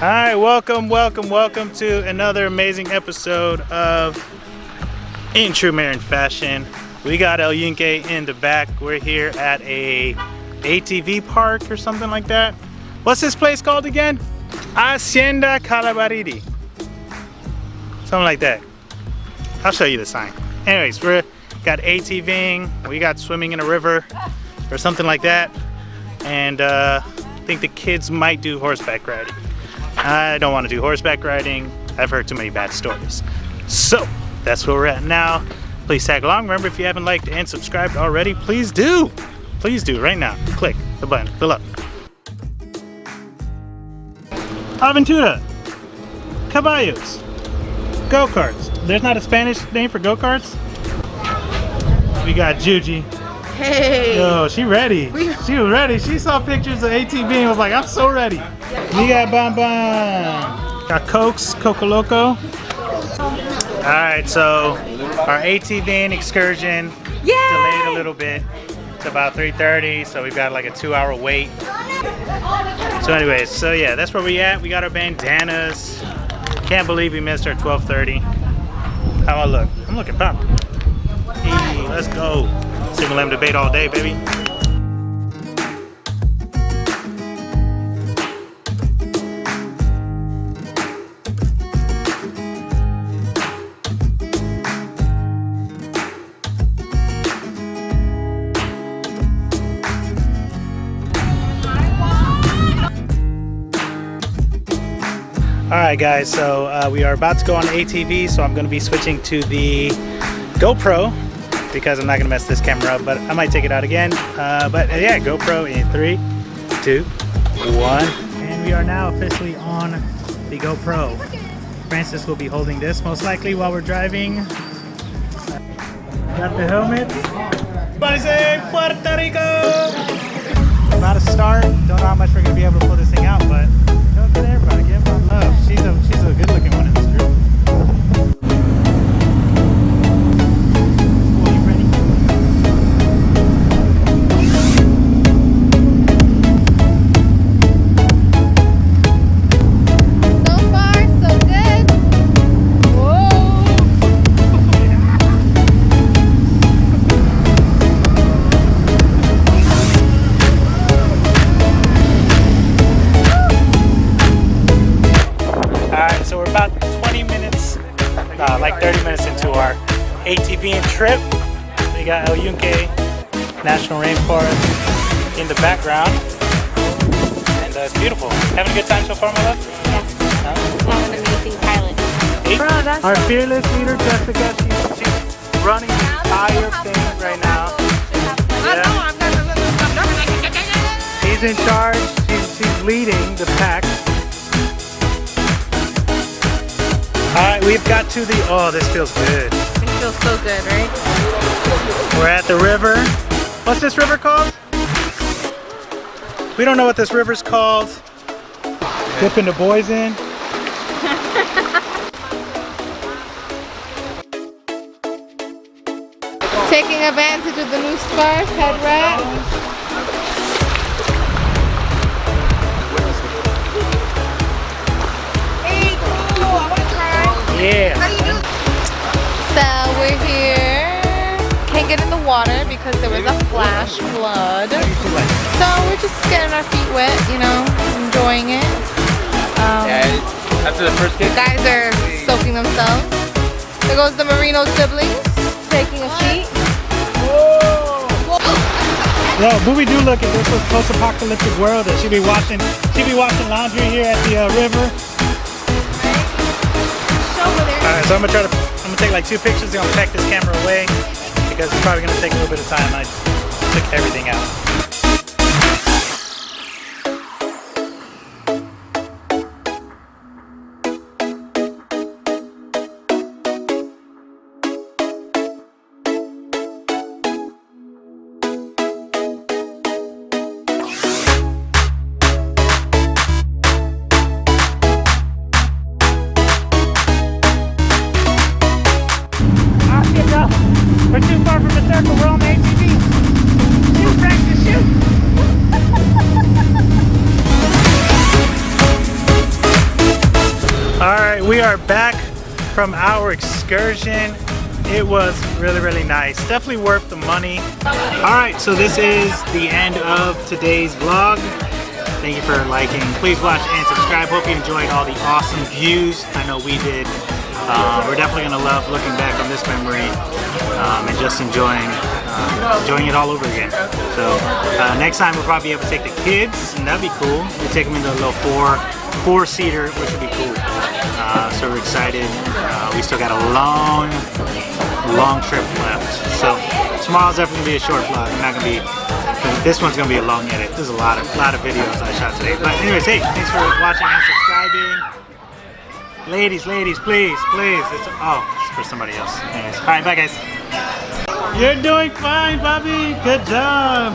Alright, welcome to another amazing episode of In True Marin Fashion. We got El Yunque in the back. We're here at a ATV park or something like that. What's this place called again? Hacienda Carabalí. Something like that. I'll show you the sign. Anyways, we got ATV'ing, we got swimming in a river or something like that. And I think the kids might do horseback riding. I don't want to do horseback riding. I've heard too many bad stories. So that's where we're at now. Please tag along. Remember, if you haven't liked and subscribed already, please do. Please do right now. Click the button below. Aventura, caballos, go-karts. There's not a Spanish name for go-karts? We got Juji. Hey! Yo, she ready. She was ready. She saw pictures of ATV and was like, I'm so ready. We got Bam Bam. Got Cokes, Coco Loco. Alright, so our ATVing excursion delayed a little bit. It's about 3:30, so we've got like a 2-hour wait. So anyways, so yeah, that's where we at. We got our bandanas. Can't believe we missed our 12:30. How I look? I'm looking pop. Hey, let's go. Single M debate all day, baby. Alright guys, so we are about to go on ATV, so I'm going to be switching to the GoPro because I'm not going to mess this camera up, but I might take it out again. But yeah, GoPro in 3, 2, 1. And we are now officially on the GoPro. Francis will be holding this most likely while we're driving. Got the helmets. Everybody say Puerto Rico! About to start. Don't know how much we're going to be able to pull this thing out, but go get everybody. Give them love. She's a good looking one in this group. Like 30 minutes into our ATVing trip. We got El Yunque National Rainforest in the background, and it's beautiful. Having a good time so far, my love? Yes. I'm an amazing pilot. Bro, our fearless leader, Jessica, she's running the entire thing right now. Yeah. She's in charge. She's leading the pack. Alright, we've got to the, oh, this feels good. It feels so good, right? We're at the river. What's this river called? We don't know what this river's called. Dipping the boys in. Taking advantage of the new scarf, head wrap. Yeah. So we're here. Can't get in the water because there was a flash flood. So we're just getting our feet wet, you know, enjoying it. After the first kick, the guys are soaking themselves. There goes the Marino siblings taking a seat. Yo, Booby do look at this post-apocalyptic world that she'd be washing laundry here at the river. Alright, so I'm gonna take like 2 pictures. I'm gonna pack this camera away because it's probably gonna take a little bit of time. I took everything out. We're too far from the circle. We're on the ATV. You practice are back from our excursion. It was really nice. Definitely worth the money. Alright, so this is the end of today's vlog. Thank you for liking. Please watch and subscribe. Hope you enjoyed all the awesome views. I know we did. We're definitely gonna love looking back on this memory and just enjoying it all over again. So next time we'll probably be able to take the kids, and that'd be cool. We take them into a little four-seater, which would be cool. So we're excited. We still got a long trip left. So tomorrow's definitely gonna be a short vlog. I'm not gonna be. This one's gonna be a long edit. There's a lot of videos I shot today. But anyways, hey, thanks for watching and subscribing. Ladies, please. It's for somebody else. Anyways, all right, bye guys. You're doing fine, Bobby. Good job.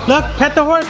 Look, pet the horse.